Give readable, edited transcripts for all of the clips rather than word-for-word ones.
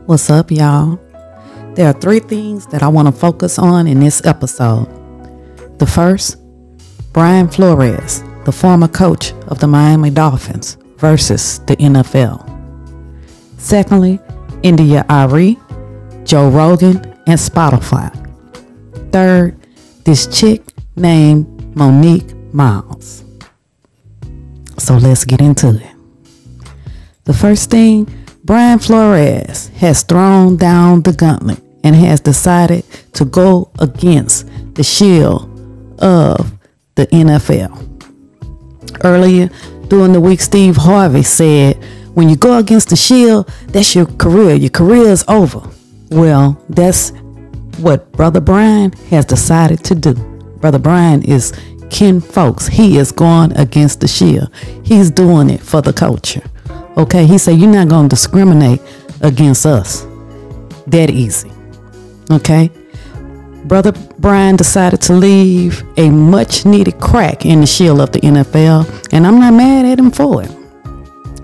What's up, y'all? There are 3 things that I want to focus on in this episode. The first, Brian Flores, the former coach of the Miami Dolphins versus the NFL. Secondly, Arie, Joe Rogan, and Spotify. Third, this chick named Monique Miles. So let's get into it. The first thing, Brian Flores has thrown down the gauntlet and has decided to go against the shield of the NFL. Earlier during the week, Steve Harvey said, when you go against the shield, that's your career. Your career is over. Well, that's what Brother Brian has decided to do. Brother Brian is Kinfolks. He is going against the shield. He's doing it for the culture. Okay, he said, you're not going to discriminate against us. That easy. Okay. Brother Brian decided to leave a much needed crack in the shield of the NFL, and I'm not mad at him for it.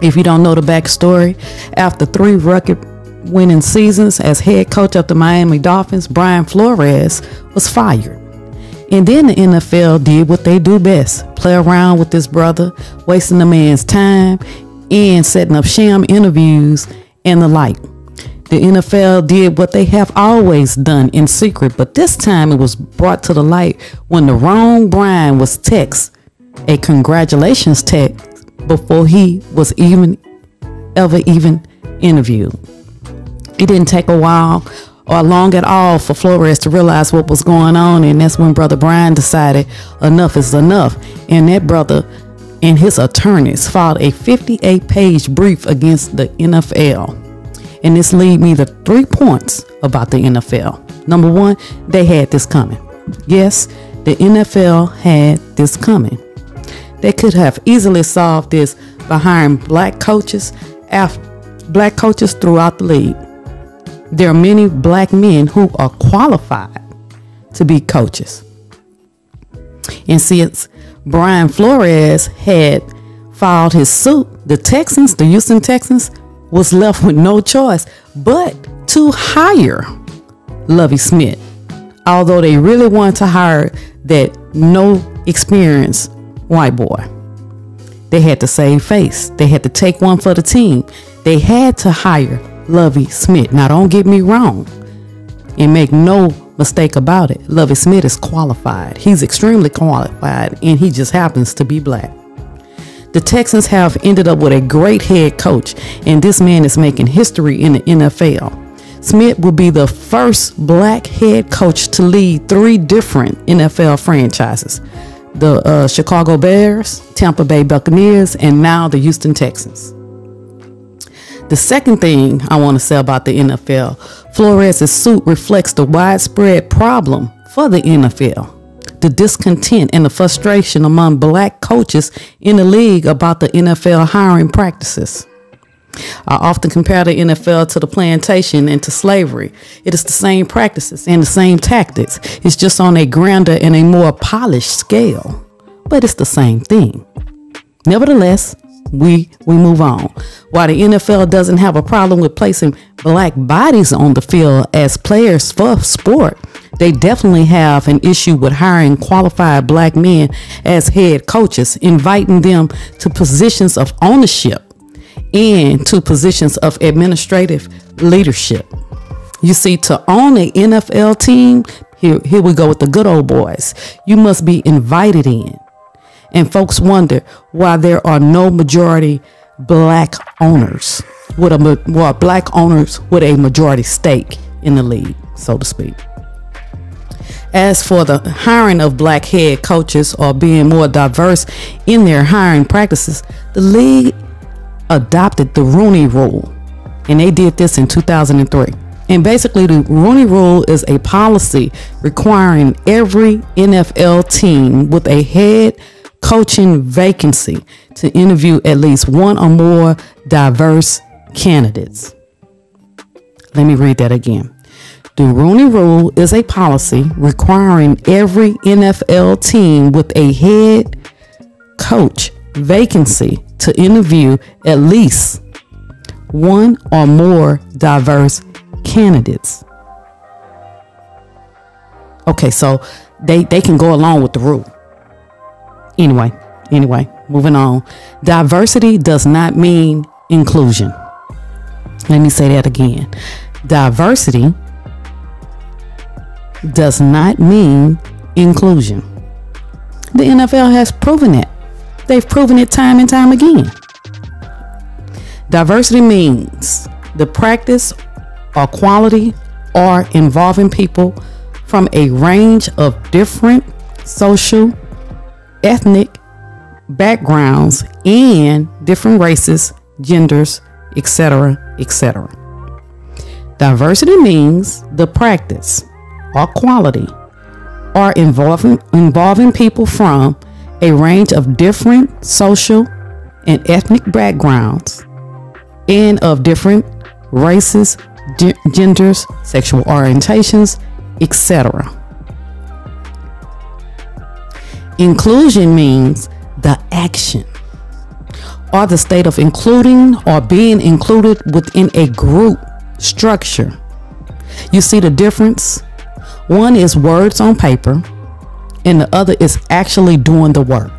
If you don't know the backstory, after 3 record-winning seasons as head coach of the Miami Dolphins, Brian Flores was fired. And then the NFL did what they do best, play around with this brother, wasting the man's time and setting up sham interviews and the like. The NFL did what they have always done in secret, but this time it was brought to the light when the wrong Brian was text a congratulations text before he was ever interviewed. It didn't take a while or long at all for Flores to realize what was going on, and that's when Brother Brian decided enough is enough, and that brother and his attorneys filed a 58-page brief against the NFL. And this leads me to 3 points about the NFL. Number 1, they had this coming. Yes, the NFL had this coming. They could have easily solved this by hiring black coaches throughout the league. There are many black men who are qualified to be coaches. And since Brian Flores had filed his suit, the Houston Texans, was left with no choice but to hire Lovie Smith. Although they really wanted to hire that no experience white boy. They had to save face. They had to take one for the team. They had to hire Lovie Smith. Now, don't get me wrong and make no mistake about it. Lovie Smith is qualified. He's extremely qualified, and he just happens to be black. The Texans have ended up with a great head coach, and this man is making history in the NFL. Smith will be the first black head coach to lead 3 different NFL franchises: the Chicago Bears, Tampa Bay Buccaneers, and now the Houston Texans. The second thing I want to say about the NFL, Flores' suit reflects the widespread problem for the NFL. The discontent and the frustration among black coaches in the league about the NFL hiring practices. I often compare the NFL to the plantation and to slavery. It is the same practices and the same tactics. It's just on a grander and a more polished scale, but it's the same thing. Nevertheless, we move on. While the NFL doesn't have a problem with placing black bodies on the field as players for sport, they definitely have an issue with hiring qualified black men as head coaches, inviting them to positions of ownership and to positions of administrative leadership. You see, to own an NFL team, here we go with the good old boys, you must be invited in. And folks wonder why there are no majority black owners with a majority stake in the league, so to speak. As for the hiring of black head coaches or being more diverse in their hiring practices, the league adopted the Rooney Rule, and they did this in 2003. And basically, the Rooney Rule is a policy requiring every NFL team with a head coaching vacancy to interview at least 1 or more diverse candidates. Let me read that again. The Rooney Rule is a policy requiring every NFL team with a head coach vacancy to interview at least one or more diverse candidates. Okay, so they can go along with the rule. Anyway, moving on. Diversity does not mean inclusion. Let me say that again. Diversity does not mean inclusion. The NFL has proven it. They've proven it time and time again. Diversity means the practice or quality or involving people from a range of different social, ethnic backgrounds and different races, genders, etc., etc. Diversity means the practice or quality or involving people from a range of different social and ethnic backgrounds and of different races, genders, sexual orientations, etc. Inclusion means the action or the state of including or being included within a group structure. You see the difference? One is words on paper and the other is actually doing the work.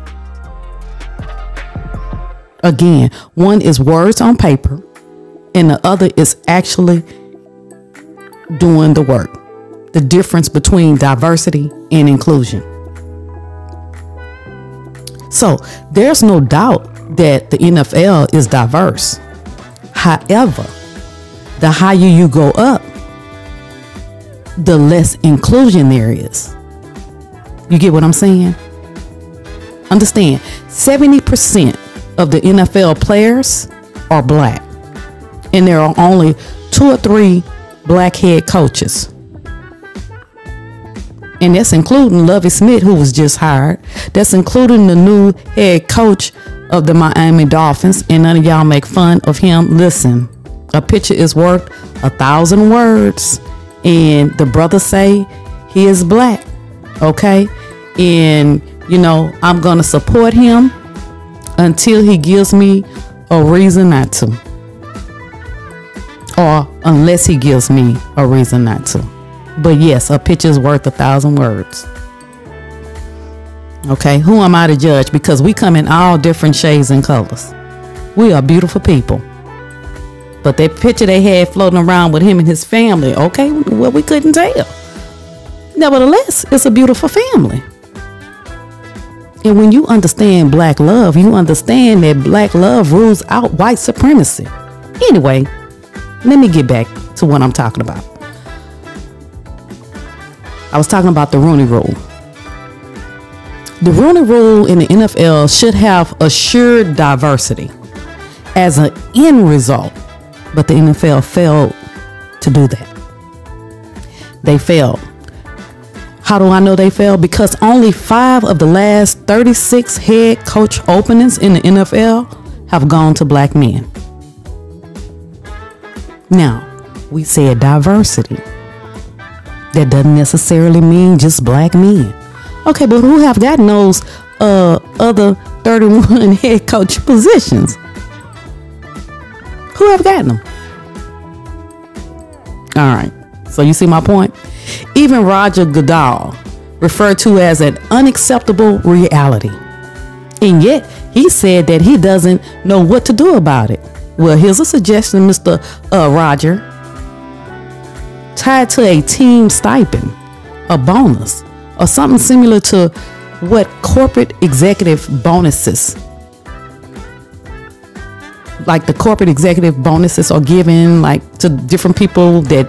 Again, one is words on paper and the other is actually doing the work. The difference between diversity and inclusion. So there's no doubt that the NFL is diverse. However, the higher you go up, the less inclusion there is. You get what I'm saying? Understand, 70% of the NFL players are black, and there are only 2 or 3 black head coaches. And that's including Lovie Smith, who was just hired. That's including the new head coach of the Miami Dolphins. And none of y'all make fun of him. Listen, a picture is worth 1,000 words. And the brother say he is black. Okay. And, you know, I'm going to support him until he gives me a reason not to. Or unless he gives me a reason not to. But yes, a picture is worth 1,000 words. Okay, who am I to judge? Because we come in all different shades and colors. We are beautiful people. But that picture they had floating around with him and his family, okay, well, we couldn't tell. Nevertheless, it's a beautiful family. And when you understand black love, you understand that black love rules out white supremacy. Anyway, let me get back to what I'm talking about. I was talking about the Rooney Rule. The Rooney Rule in the NFL should have assured diversity as an end result, but the NFL failed to do that. They failed. How do I know they failed? Because only 5 of the last 36 head coach openings in the NFL have gone to black men. Now, we said diversity. That doesn't necessarily mean just black men. Okay, but who have gotten those other 31 head coach positions? Who have gotten them? All right, so you see my point? Even Roger Goodell referred to as an unacceptable reality. And yet, he said that he doesn't know what to do about it. Well, here's a suggestion, Mr. Roger. Tied to a team stipend, a bonus, or something similar to what corporate executive bonuses, like the corporate executive bonuses are given like to different people that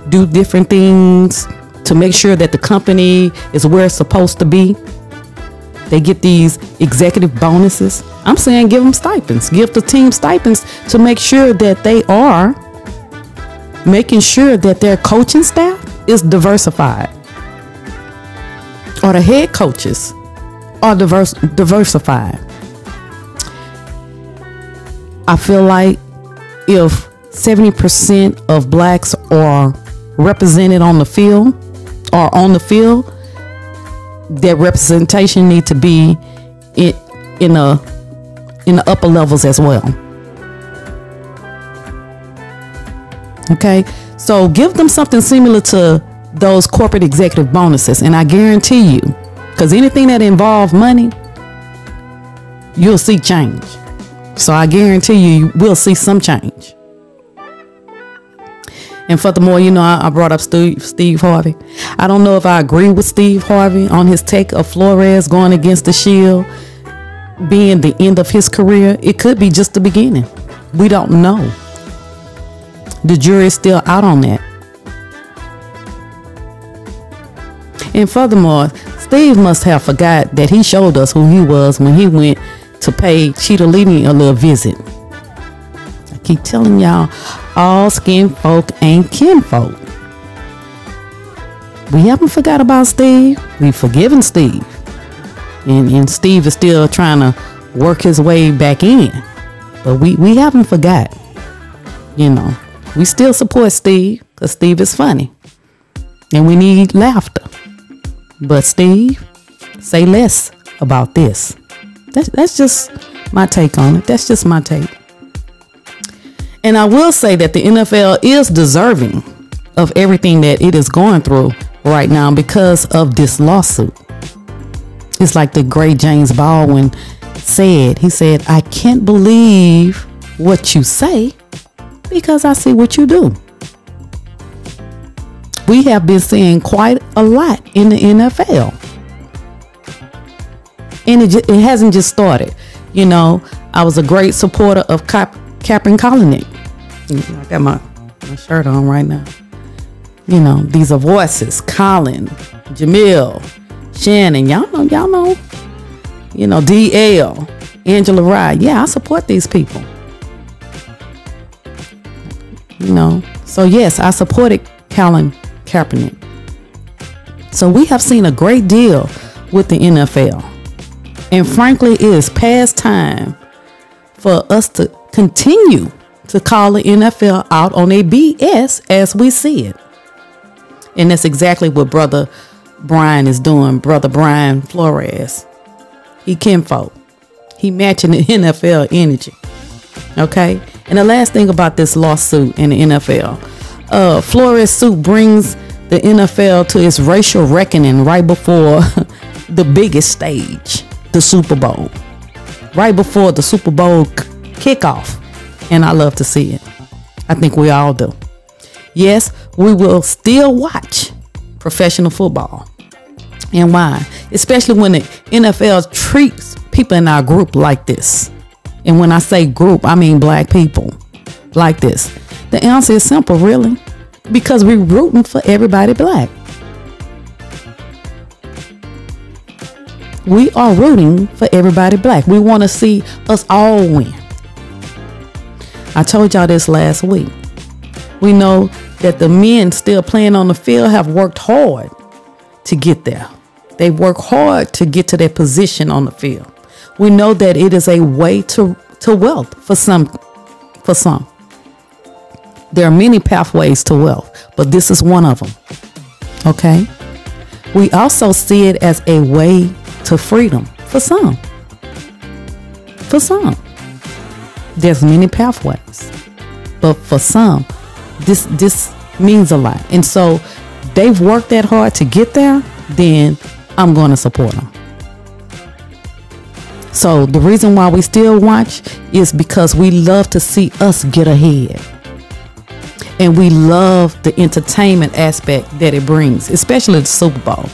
do different things to make sure that the company is where it's supposed to be. They get these executive bonuses. I'm saying give them stipends, give the team stipends to make sure that they are making sure that their coaching staff is diversified, or the head coaches are diversified. I feel like if 70% of blacks are represented on the field or on the field, that representation need to be in the upper levels as well. Okay, So give them something similar to those corporate executive bonuses. And I guarantee you, because anything that involves money, you'll see change. So I guarantee you will see some change. And furthermore, I brought up Steve Harvey. I don't know if I agree with Steve Harvey on his take of Flores going against the Shield being the end of his career. It could be just the beginning. We don't know. The jury is still out on that. And furthermore, Steve must have forgot that he showed us who he was when he went to pay Cheetah Lady a little visit. I keep telling y'all, all skin folk ain't kinfolk. We haven't forgot about Steve. We've forgiven Steve. And Steve is still trying to work his way back in. But we haven't forgot. We still support Steve because Steve is funny. And we need laughter. But Steve, say less about this. That's just my take on it. That's just my take. And I will say that the NFL is deserving of everything that it is going through right now because of this lawsuit. It's like the great James Baldwin said. He said, I can't believe what you say because I see what you do. We have been seeing quite a lot in the NFL. And it hasn't just started. I was a great supporter of Kaepernick Colonic. I got my shirt on right now. These are voices. Colin, Jamil, Shannon. Y'all know. DL, Angela Rye. Yeah, I support these people. So yes, I supported Colin Kaepernick. So we have seen a great deal with the NFL. And frankly, it is past time for us to continue to call the NFL out on their BS as we see it. And that's exactly what Brother Brian is doing. Brother Brian Flores. He kinfolk. He matching the NFL energy. Okay? And the last thing about this lawsuit in the NFL. Flores' suit brings the NFL to its racial reckoning right before the biggest stage, the Super Bowl. Right before the Super Bowl kickoff. And I love to see it. I think we all do. Yes, we will still watch professional football. And why? Especially when the NFL treats people in our group like this. And when I say group, I mean black people like this. The answer is simple, really. Because we're rooting for everybody black. We are rooting for everybody black. We want to see us all win. I told y'all this last week. We know that the men still playing on the field have worked hard to get there. They work hard to get to their position on the field. We know that it is a way to wealth for some. There are many pathways to wealth, but this is one of them. Okay? We also see it as a way to freedom for some. For some. There's many pathways. But for some, this means a lot. And so they've worked that hard to get there, then I'm going to support them. So the reason why we still watch is because we love to see us get ahead. And we love the entertainment aspect that it brings, especially the Super Bowl.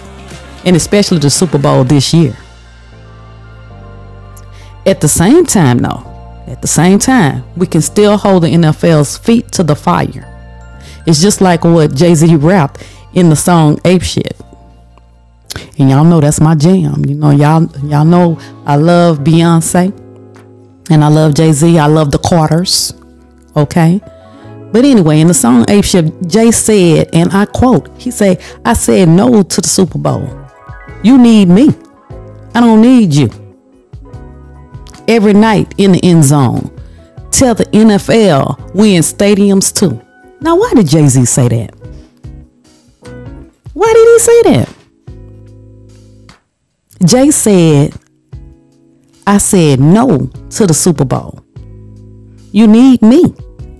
And especially the Super Bowl this year. At the same time, though, we can still hold the NFL's feet to the fire. It's just like what Jay-Z rapped in the song Ape Shit. And y'all know that's my jam. Y'all know I love Beyonce. And I love Jay-Z. I love the Carters. Okay? But anyway, in the song Ape Shit, Jay said, and I quote, he said, I said no to the Super Bowl. You need me. I don't need you. Every night in the end zone. Tell the NFL we in stadiums too. Now, why did Jay-Z say that? Why did he say that? Jay said, I said no to the Super Bowl. You need me.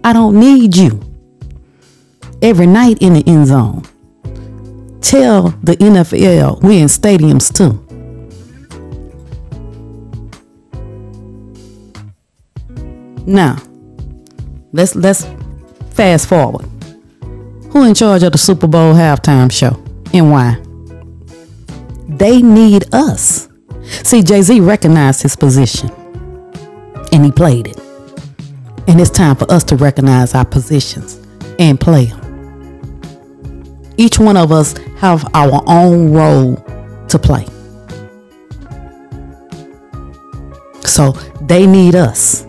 I don't need you. every night in the end zone. Tell the NFL we in stadiums too. Now, let's fast forward. Who in charge of the Super Bowl halftime show and why? They need us. See, Jay-Z recognized his position and he played it. And it's time for us to recognize our positions and play them. Each one of us have our own role to play. So they need us.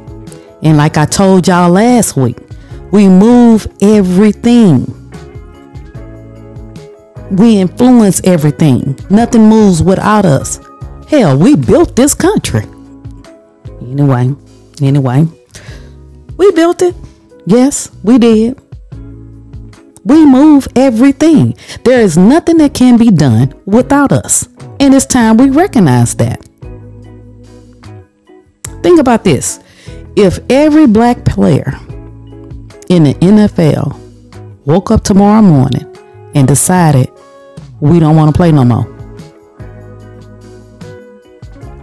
And like I told y'all last week, we move everything. We influence everything. Nothing moves without us. Hell, we built this country. Anyway, we built it. Yes, we did. We move everything. There is nothing that can be done without us. And it's time we recognize that. Think about this. If every black player in the NFL woke up tomorrow morning and decided we don't want to play no more,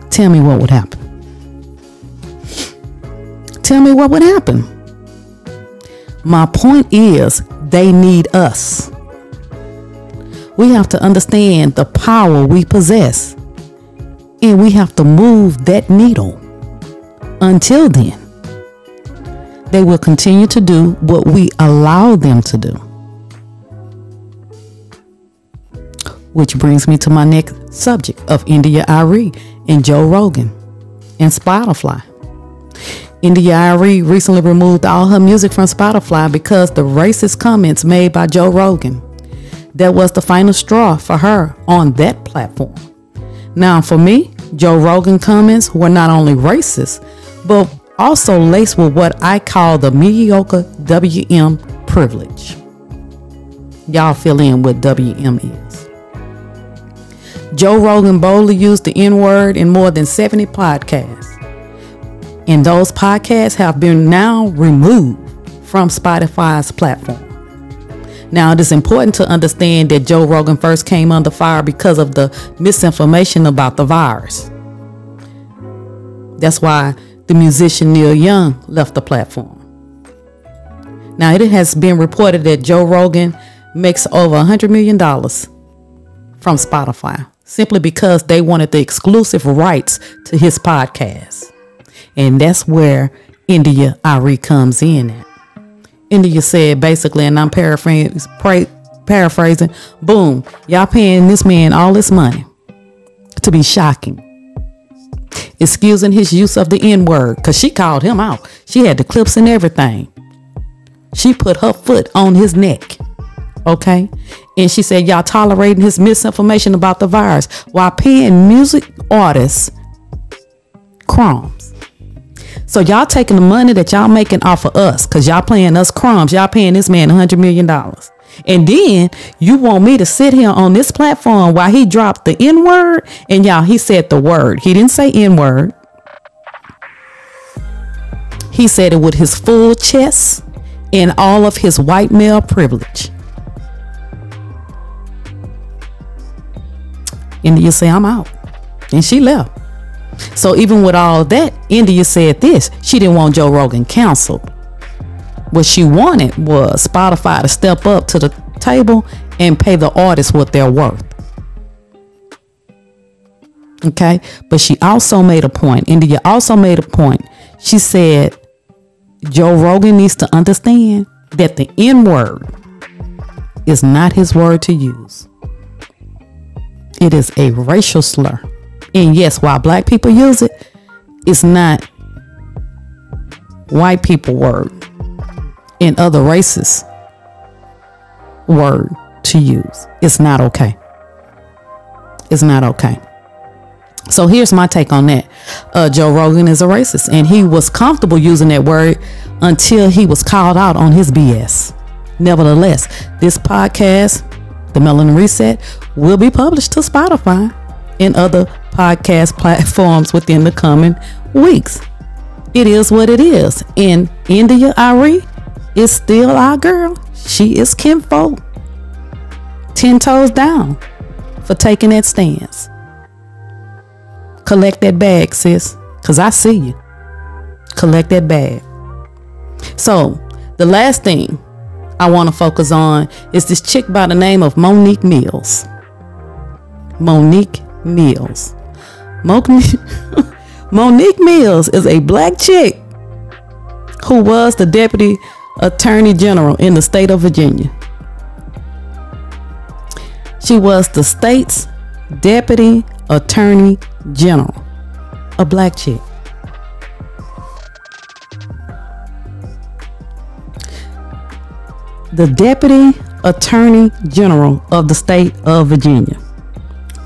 tell me what would happen. Tell me what would happen. My point is, they need us. We have to understand the power we possess, and we have to move that needle. Until then, they will continue to do what we allow them to do. Which brings me to my next subject of Arie and Joe Rogan and Spotify. Arie recently removed all her music from Spotify because the racist comments made by Joe Rogan. That was the final straw for her on that platform. Now, for me, Joe Rogan comments were not only racist, but also laced with what I call the mediocre WM privilege. Y'all fill in what WM is. Joe Rogan boldly used the N-word in more than 70 podcasts. And those podcasts have been now removed from Spotify's platform. Now, it is important to understand that Joe Rogan first came under fire because of the misinformation about the virus. That's why the musician Neil Young left the platform. Now, it has been reported that Joe Rogan makes over $100 million from Spotify simply because they wanted the exclusive rights to his podcast. And that's where Arie comes in at. India said basically, and I'm paraphrasing, boom, y'all paying this man all this money to be shocking. Excusing his use of the N-word, because she called him out. She had the clips and everything. She put her foot on his neck. Okay? And she said, y'all tolerating his misinformation about the virus while paying music artists crumbs. So y'all taking the money that y'all making off of us, because y'all paying us crumbs. Y'all paying this man $100 million. And then you want me to sit here on this platform while he dropped the N-word. And y'all, he said the word. He didn't say N-word. He said it with his full chest and all of his white male privilege. India said, I'm out. And she left. So even with all that, India said this. She didn't want Joe Rogan canceled. What she wanted was Spotify to step up to the table and pay the artists what they're worth. Okay? But she also made a point. India also made a point. She said, Joe Rogan needs to understand that the N-word is not his word to use. It is a racial slur. And yes, while black people use it, it's not white people word and other races word to use. It's not okay. It's not okay. So here's my take on that. Joe Rogan is a racist, and he was comfortable using that word until he was called out on his BS. Nevertheless, this podcast, The Melanin Reset, will be published to Spotify and other podcast platforms within the coming weeks. It is what it is. And Arie is still our girl. she is kinfolk 10 toes down for taking that stance. Collect that bag, sis, because I see you. Collect that bag. So the last thing I want to focus on is this chick by the name of Monique Miles. Monique Miles. Monique Miles is a black chick who was the Deputy Attorney General in the state of Virginia. She was the state's Deputy Attorney General. A black chick. The Deputy Attorney General of the state of Virginia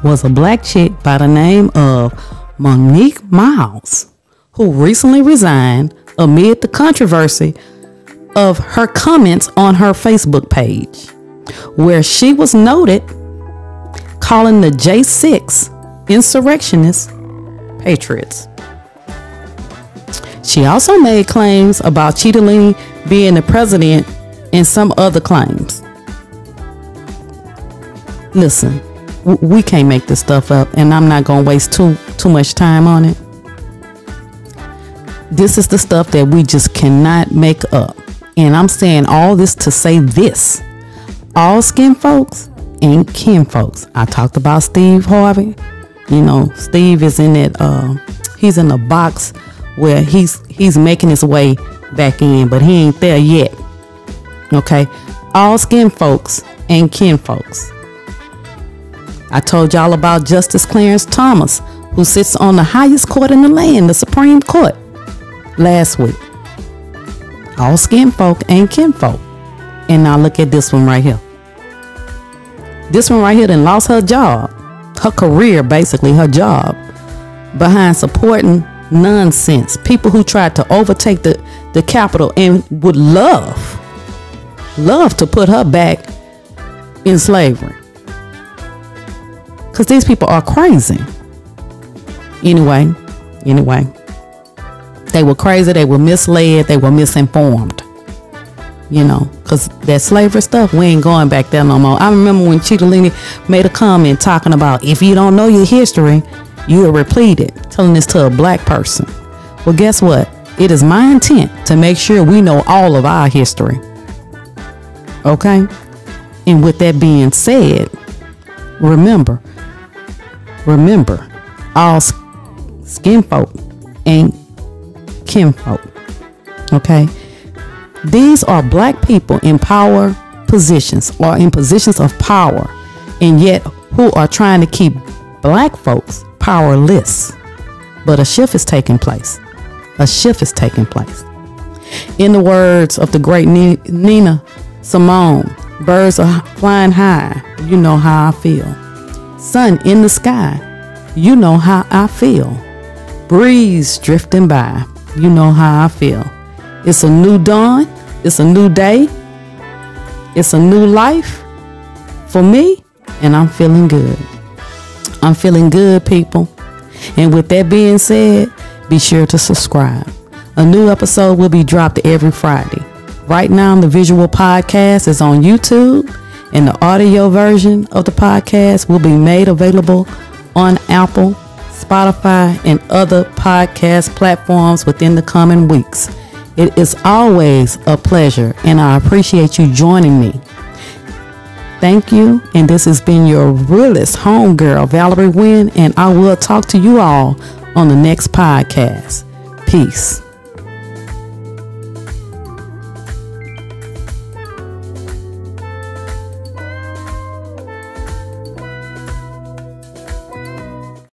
was a black chick by the name of Monique Miles, who recently resigned amid the controversy of her comments on her Facebook page, where she was noted calling the J6 insurrectionists patriots. She also made claims about Cittadini being the president and some other claims. Listen, we can't make this stuff up, and I'm not going to waste too much time on it. This is the stuff that we just cannot make up. And I'm saying all this to say this. All skin folks and kin folks. I talked about Steve Harvey. You know, Steve is in that, he's in a box where he's making his way back in, but he ain't there yet. Okay, all skin folks and kin folks. I told y'all about Justice Clarence Thomas, who sits on the highest court in the land, the Supreme Court, last week. All skin folk and kin folk. And now look at this one right here. This one right here done lost her job, her career, basically her job, behind supporting nonsense. People who tried to overtake the Capitol and would love to put her back in slavery, because these people are crazy. Anyway, they were crazy, they were misled, they were misinformed, you know, because that slavery stuff, we ain't going back there no more. I remember when Cittadini made a comment talking about, if you don't know your history, you are repleted, telling this to a black person. Well, guess what? It is my intent to make sure we know all of our history. Okay? And with that being said, remember, all skin folk and kin folk. Okay? These are black people in power positions, or in positions of power, and yet who are trying to keep black folks powerless. But a shift is taking place. A shift is taking place. In the words of the great Nina Simone, birds are flying high, you know how I feel. Sun in the sky, you know how I feel. Breeze drifting by, you know how I feel. It's a new dawn, it's a new day, it's a new life for me, and I'm feeling good. I'm feeling good, people. And with that being said, be sure to subscribe. A new episode will be dropped every Friday. Right now, the visual podcast is on YouTube, and the audio version of the podcast will be made available on Apple, Spotify, and other podcast platforms within the coming weeks. It is always a pleasure, and I appreciate you joining me. Thank you, and this has been your realest homegirl, Valerie Wynn, and I will talk to you all on the next podcast. Peace.